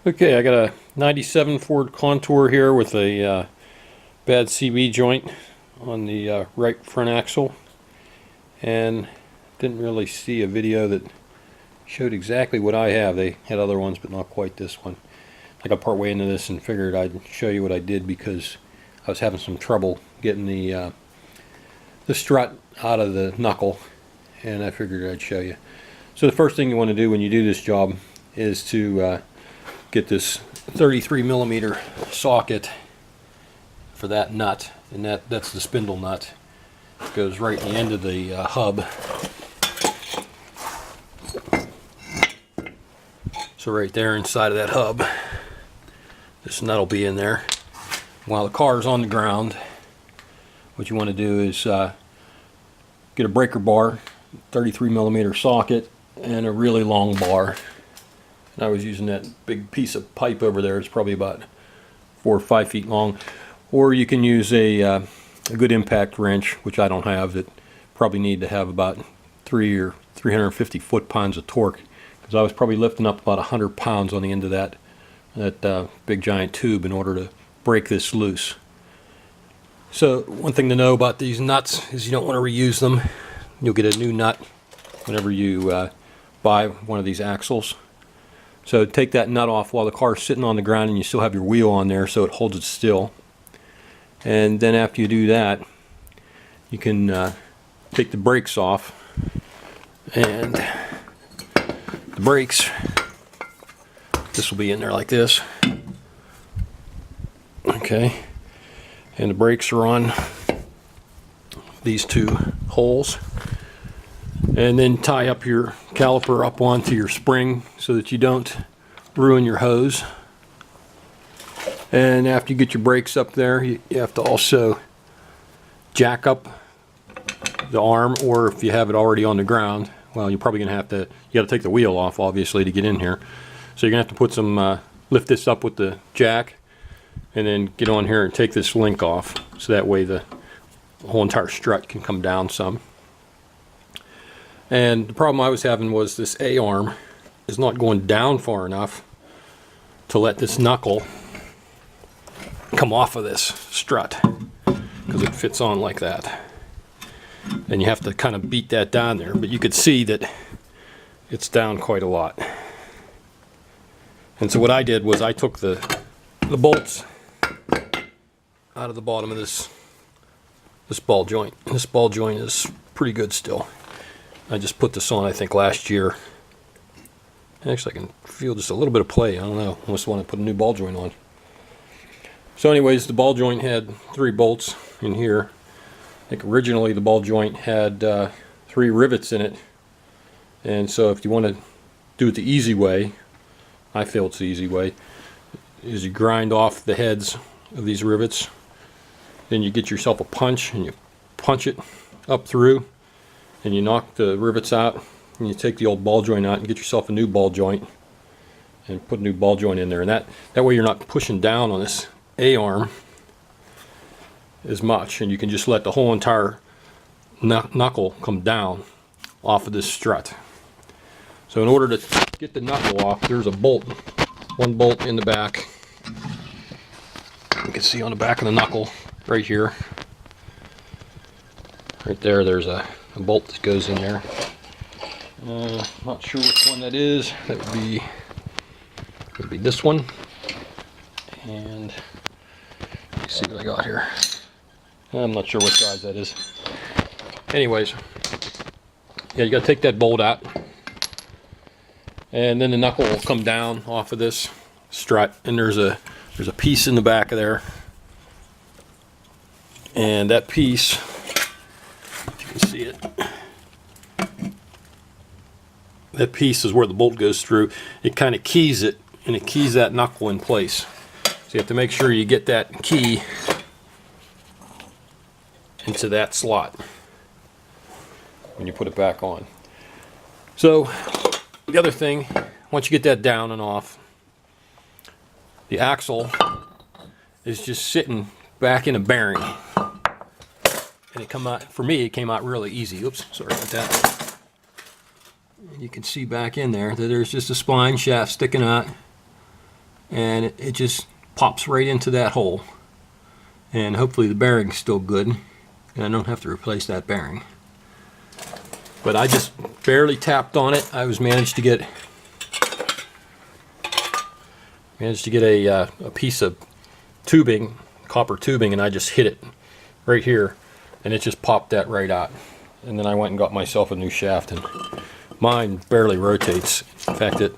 Okay, I got a 97 Ford Contour here with a bad CB joint on the right front axle, and didn't really see a video that showed exactly what I have. They had other ones but not quite this one. I got part way into this and figured I'd show you what I did because I was having some trouble getting the strut out of the knuckle, and I figured I'd show you. So the first thing you want to do when you do this job is to get this 33mm socket for that nut, and that's the spindle nut. It goes right in the end of the hub. So right there inside of that hub, this nut will be in there. While the car is on the ground, what you want to do is get a breaker bar, 33mm socket, and a really long bar. And I was using that big piece of pipe over there. It's probably about 4 or 5 feet long. Or you can use a good impact wrench, which I don't have, that probably need to have about 3 or 350 foot-pounds of torque, because I was probably lifting up about 100 pounds on the end of that big giant tube in order to break this loose. So one thing to know about these nuts is you don't want to reuse them. You'll get a new nut whenever you buy one of these axles. So take that nut off while the car is sitting on the ground and you still have your wheel on there so it holds it still. And then after you do that, you can take the brakes off. And the brakes, this will be in there like this. Okay. And the brakes are on these two holes. And then tie up your caliper up onto your spring so that you don't ruin your hose. And after you get your brakes up there, you have to also jack up the arm, or if you have it already on the ground, well, you're probably gonna have to, you gotta take the wheel off obviously to get in here. So you're gonna have to put some, lift this up with the jack and then get on here and take this link off, so that way the whole entire strut can come down some. And the problem I was having was this A-arm is not going down far enough to let this knuckle come off of this strut, because it fits on like that. And you have to kind of beat that down there, but you could see that it's down quite a lot. And so what I did was I took the bolts out of the bottom of this ball joint. And this ball joint is pretty good still. I just put this on, I think, last year. Actually, I can feel just a little bit of play. I don't know. I must want to put a new ball joint on. So anyways, the ball joint had 3 bolts in here. I think originally the ball joint had 3 rivets in it. And so if you want to do it the easy way, I feel it's the easy way, is you grind off the heads of these rivets. Then you get yourself a punch and you punch it up through. And you knock the rivets out, and you take the old ball joint out and get yourself a new ball joint and put a new ball joint in there. And that way you're not pushing down on this A-arm as much, and you can just let the whole entire knuckle come down off of this strut. So in order to get the knuckle off, there's a bolt, one bolt in the back. You can see on the back of the knuckle right here. Right there, there's a bolt that goes in there. Not sure which one that is. That would be this one. And let's see what I got here. I'm not sure what size that is. Anyways, yeah, you got to take that bolt out, and then the knuckle will come down off of this strut. And there's a piece in the back of there, and that piece, see it. That piece is where the bolt goes through. It kind of keys it, and it keys that knuckle in place. So you have to make sure you get that key into that slot when you put it back on. So the other thing, once you get that down and off, the axle is just sitting back in a bearing. And it come out, for me, it came out really easy. Oops, sorry about that. You can see back in there that there's just a spline shaft sticking out. and it just pops right into that hole. And hopefully the bearing's still good, and I don't have to replace that bearing. But I just barely tapped on it. I managed to get a piece of tubing, copper tubing, and I just hit it right here, and it just popped that right out. And then I went and got myself a new shaft, and mine barely rotates. In fact, it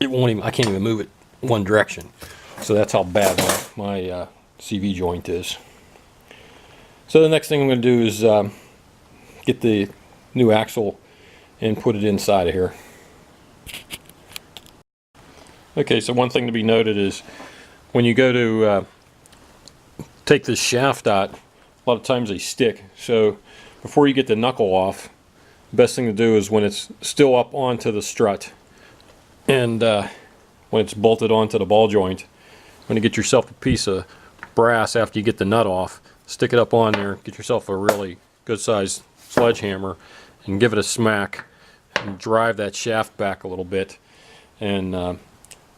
won't even. I can't even move it one direction. So that's how bad my CV joint is. So the next thing I'm going to do is get the new axle and put it inside of here. Okay, so one thing to be noted is when you go to take this shaft out, a lot of times they stick. So before you get the knuckle off, the best thing to do is when it's still up onto the strut and when it's bolted onto the ball joint, when you get yourself a piece of brass after you get the nut off, stick it up on there, get yourself a really good sized sledgehammer and give it a smack and drive that shaft back a little bit, and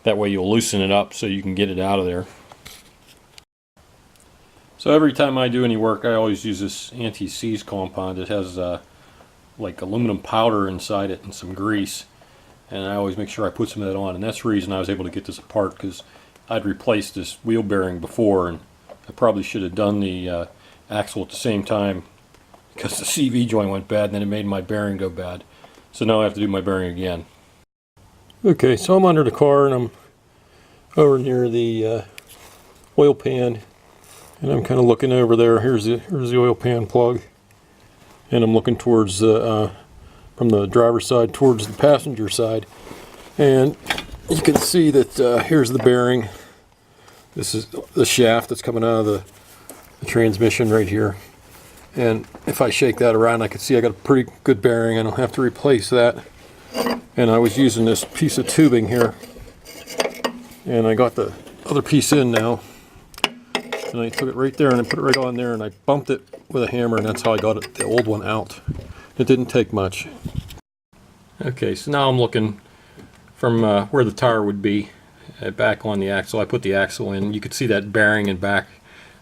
that way you'll loosen it up so you can get it out of there. So every time I do any work, I always use this anti-seize compound. It has like aluminum powder inside it and some grease, and I always make sure I put some of that on, and that's the reason I was able to get this apart, because I'd replaced this wheel bearing before, and I probably should have done the axle at the same time, because the CV joint went bad and then it made my bearing go bad. So now I have to do my bearing again. Okay, so I'm under the car and I'm over near the oil pan, and I'm kind of looking over there. Here's the oil pan plug, and I'm looking towards from the driver's side towards the passenger side, and you can see that here's the bearing. This is the shaft that's coming out of the transmission right here. And if I shake that around, I can see I got a pretty good bearing. I don't have to replace that. And I was using this piece of tubing here, and I got the other piece in now. And I took it right there and I put it right on there, and I bumped it with a hammer, and that's how I got it, the old one, out. It didn't take much. Okay, so now I'm looking from where the tire would be back on the axle. I put the axle in. You could see that bearing in back,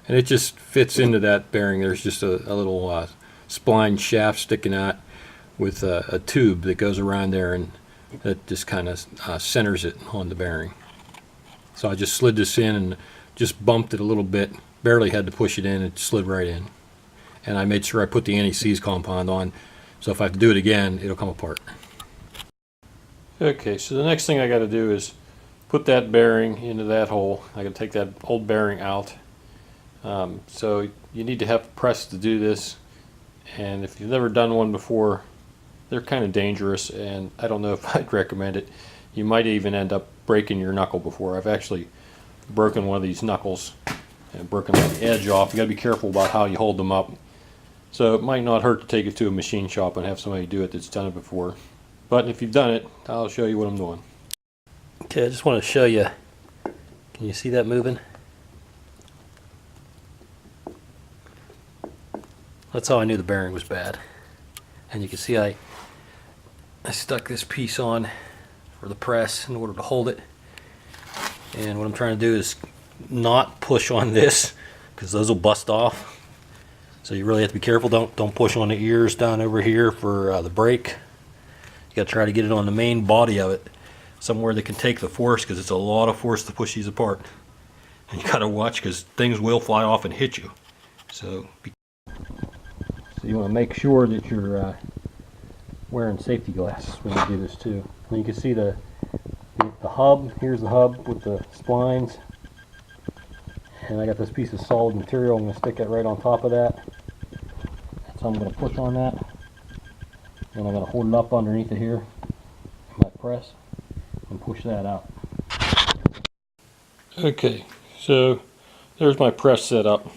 and it just fits into that bearing. There's just a little spline shaft sticking out with a tube that goes around there, and that just kind of centers it on the bearing. So I just slid this in and just bumped it a little bit, barely had to push it in, it slid right in. And I made sure I put the anti-seize compound on, so if I have to do it again, it'll come apart. Okay, so the next thing I got to do is put that bearing into that hole. I got to take that old bearing out. So you need to have a press to do this, and if you've never done one before, they're kind of dangerous, and I don't know if I'd recommend it. You might even end up breaking your knuckle before. I've actually broken one of these knuckles and broken the edge off. You got to be careful about how you hold them up. So it might not hurt to take it to a machine shop and have somebody do it that's done it before. But if you've done it, I'll show you what I'm doing. Okay, I just want to show you. Can you see that moving? That's how I knew the bearing was bad. And you can see I stuck this piece on for the press in order to hold it. And what I'm trying to do is not push on this, because those will bust off. So you really have to be careful. Don't push on the ears down over here for the brake. You got to try to get it on the main body of it, somewhere that can take the force, because it's a lot of force to push these apart. And you got to watch, because things will fly off and hit you. So you want to make sure that you're wearing safety glasses when you do this too. And you can see the hub. Here's the hub with the splines, and I got this piece of solid material. I'm going to stick it right on top of that. So I'm going to push on that, and I'm going to hold it up underneath it here, my press, and push that out. Okay, so there's my press set up,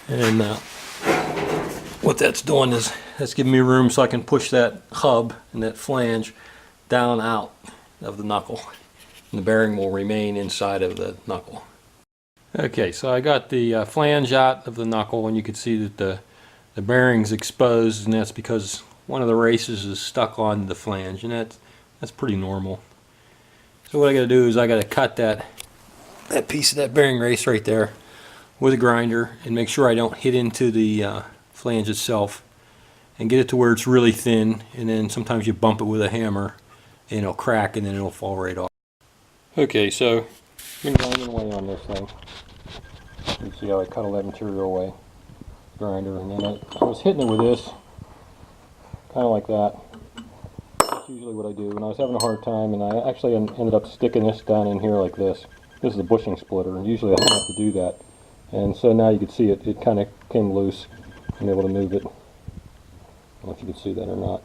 and what that's doing is that's giving me room so I can push that hub and that flange down out of the knuckle, and the bearing will remain inside of the knuckle. Okay, so I got the flange out of the knuckle, and you can see that the bearing's exposed, and that's because one of the races is stuck on the flange, and that's pretty normal. So what I got to do is I got to cut that piece of that bearing race right there with a grinder and make sure I don't hit into the flange itself, and get it to where it's really thin, and then sometimes you bump it with a hammer and it'll crack and then it'll fall right off. Okay, so I'm grinding away on this thing. You can see how I cut all that material away. Grinder, and then I was hitting it with this, kind of like that. That's usually what I do. And I was having a hard time, and I actually ended up sticking this down in here like this. This is a bushing splitter, and usually I don't have to do that. And so now you can see it kind of came loose. I'm able to move it. I don't know if you can see that or not.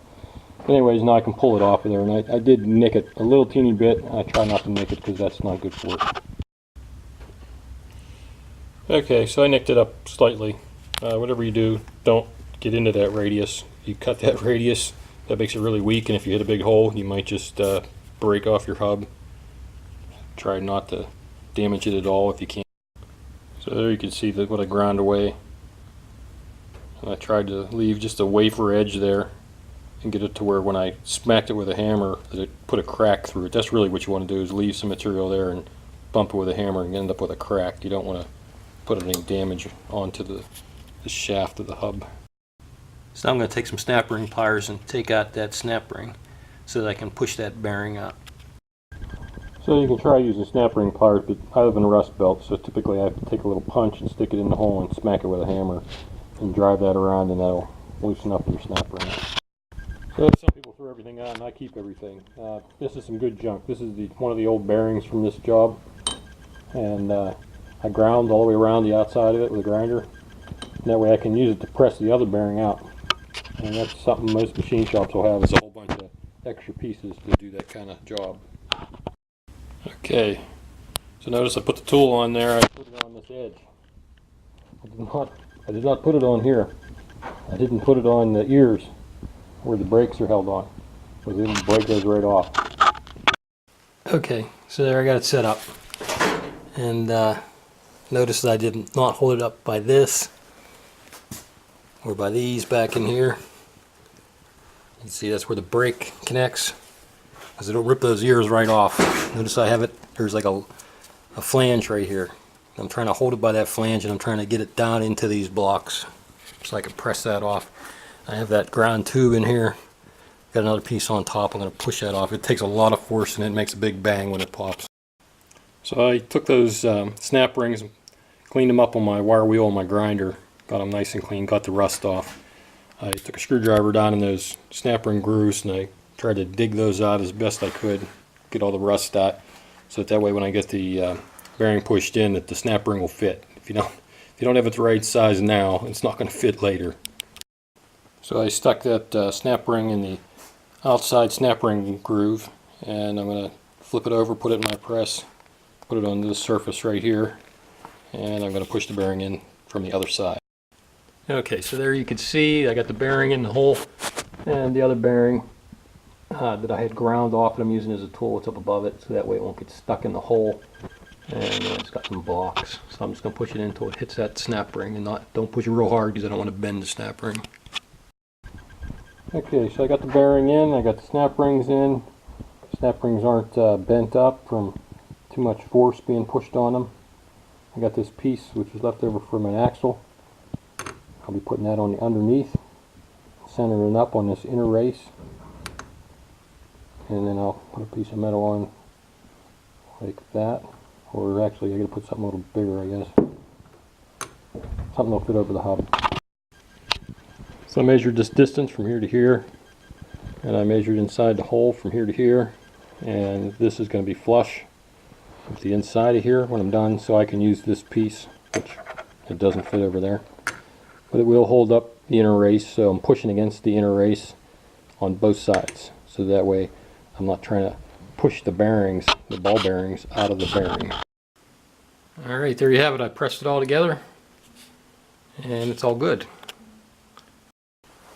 Anyways, now I can pull it off of there, and I did nick it a little teeny bit. I try not to nick it because that's not good for it. Okay, so I nicked it up slightly. Whatever you do, don't get into that radius. You cut that radius, that makes it really weak, and if you hit a big hole, you might just break off your hub. Try not to damage it at all if you can. So there you can see what I ground away. And I tried to leave just a wafer edge there and get it to where when I smacked it with a hammer, that it put a crack through it. That's really what you want to do, is leave some material there and bump it with a hammer and end up with a crack. You don't want to put any damage onto the shaft of the hub. So now I'm going to take some snap ring pliers and take out that snap ring so that I can push that bearing out. So you can try using snap ring pliers, but I live in a rust belt, so typically I have to take a little punch and stick it in the hole and smack it with a hammer and drive that around, and that'll loosen up your snap ring. So some people throw everything out, and I keep everything. This is some good junk. This is one of the old bearings from this job, and I ground all the way around the outside of it with a grinder. That way I can use it to press the other bearing out. And that's something most machine shops will have, is a whole bunch of extra pieces to do that kind of job. Okay, so notice I put the tool on there, I put it on this edge. I did not put it on here. I didn't put it on the ears where the brakes are held on, because it'll break those right off. Okay, so there I got it set up. And notice that I did not hold it up by this or by these back in here. You can see that's where the brake connects, because it'll rip those ears right off. Notice I have it, there's like a flange right here. I'm trying to hold it by that flange, and I'm trying to get it down into these blocks so I can press that off. I have that ground tube in here. Got another piece on top. I'm going to push that off. It takes a lot of force, and it makes a big bang when it pops. So I took those snap rings, cleaned them up on my wire wheel on my grinder, got them nice and clean, got the rust off. I took a screwdriver down in those snap ring grooves, and I tried to dig those out as best I could, get all the rust out, so that way when I get the bearing pushed in, that the snap ring will fit. If you don't have it the right size now, it's not going to fit later. So I stuck that snap ring in the outside snap ring groove, and I'm going to flip it over, put it in my press, put it on this surface right here, and I'm going to push the bearing in from the other side. Okay, so there you can see I got the bearing in the hole, and the other bearing that I had ground off that I'm using as a tool, it's up above it, so that way it won't get stuck in the hole. And it's got some blocks, so I'm just going to push it in until it hits that snap ring, and don't push it real hard because I don't want to bend the snap ring. Okay, so I got the bearing in, I got the snap rings in. Snap rings aren't bent up from too much force being pushed on them. I got this piece which was left over from an axle. I'll be putting that on the underneath, centering it up on this inner race, and then I'll put a piece of metal on like that. Or actually I gotta put something a little bigger, I guess. Something that'll fit over the hub. So I measured this distance from here to here, and I measured inside the hole from here to here, and this is going to be flush with the inside of here when I'm done, so I can use this piece, which it doesn't fit over there. But it will hold up the inner race, so I'm pushing against the inner race on both sides, so that way I'm not trying to push the bearings, the ball bearings, out of the bearing. Alright, there you have it. I pressed it all together, and it's all good.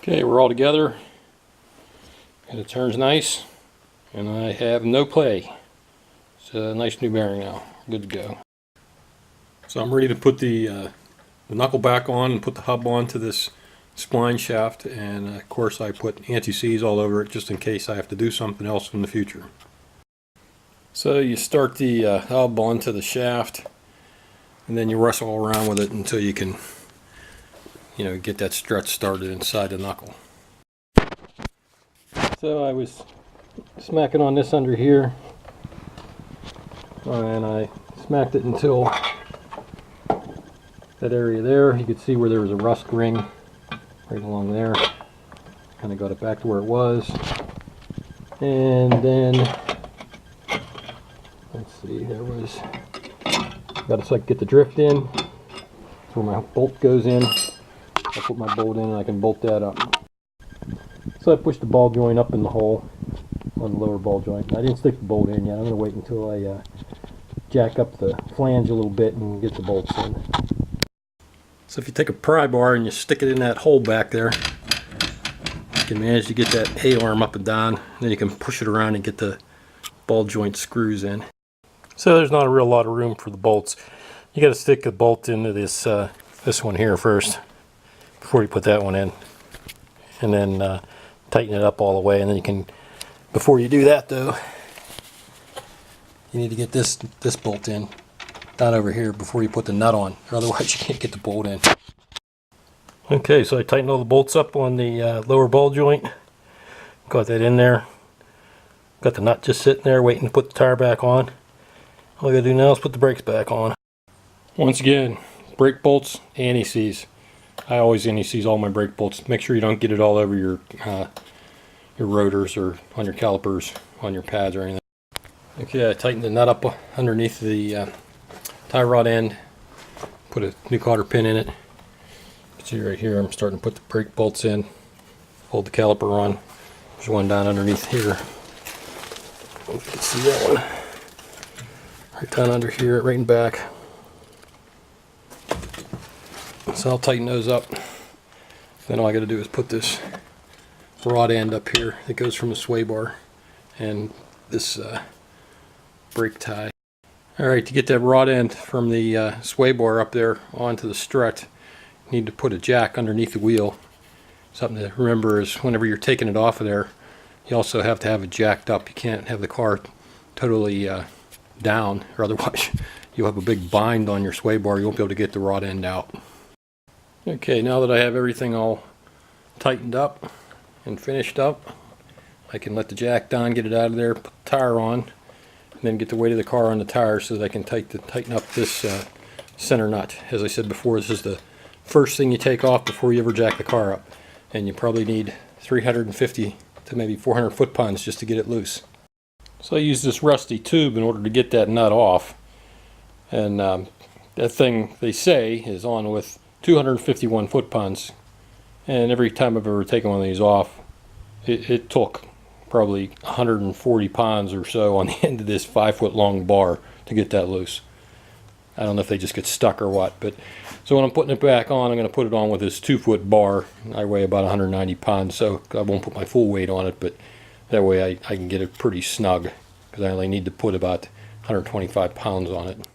Okay, we're all together, and it turns nice, and I have no play. It's a nice new bearing now. Good to go. So I'm ready to put the knuckle back on and put the hub onto this spline shaft, and of course I put anti-seize all over it just in case I have to do something else in the future. So you start the hub onto the shaft, and then you wrestle around with it until you can, get that strut started inside the knuckle. So I was smacking on this under here, and I smacked it until that area there. You could see where there was a rust ring right along there. Kind of got it back to where it was, and then let's see, there was, got to get the drift in. That's where my bolt goes in. I put my bolt in and I can bolt that up. So I pushed the ball joint up in the hole on the lower ball joint. I didn't stick the bolt in yet. I'm going to wait until I jack up the flange a little bit and get the bolts in. So if you take a pry bar and you stick it in that hole back there, you can manage to get that A-arm up and down. Then you can push it around and get the ball joint screws in. So there's not a real lot of room for the bolts. You got to stick a bolt into this this one here first before you put that one in, and then tighten it up all the way. And then you can, before you do that though, you need to get this bolt in down over here before you put the nut on, or otherwise you can't get the bolt in. Okay, so I tightened all the bolts up on the lower ball joint. Got that in there. Got the nut just sitting there waiting to put the tire back on. All I gotta do now is put the brakes back on. Once again, brake bolts, anti-seize. I always anti-seize all my brake bolts. Make sure you don't get it all over your rotors or on your calipers, on your pads or anything. Okay, I tightened the nut up underneath the tie rod end. Put a new cotter pin in it. See right here, I'm starting to put the brake bolts in. Hold the caliper on. There's one down underneath here. Hope you can see that one. Right down under here, right in back. So I'll tighten those up. Then all I got to do is put this rod end up here that goes from the sway bar and this brake tie. Alright, to get that rod end from the sway bar up there onto the strut, you need to put a jack underneath the wheel. Something to remember is whenever you're taking it off of there, you also have to have it jacked up. You can't have the car totally down, or otherwise you'll have a big bind on your sway bar. You won't be able to get the rod end out. Okay, now that I have everything all tightened up and finished up, I can let the jack down, get it out of there, put the tire on, and then get the weight of the car on the tire so that I can tighten up this center nut. As I said before, this is the first thing you take off before you ever jack the car up, and you probably need 350 to maybe 400 foot-pounds just to get it loose. So I use this rusty tube in order to get that nut off, and that thing, they say, is on with 251 foot-pounds, and every time I've ever taken one of these off, it took probably 140 pounds or so on the end of this 5-foot-long bar to get that loose. I don't know if they just get stuck or what, but so when I'm putting it back on, I'm going to put it on with this 2-foot bar. I weigh about 190 pounds, so I won't put my full weight on it, but that way I can get it pretty snug, because I only need to put about 125 pounds on it.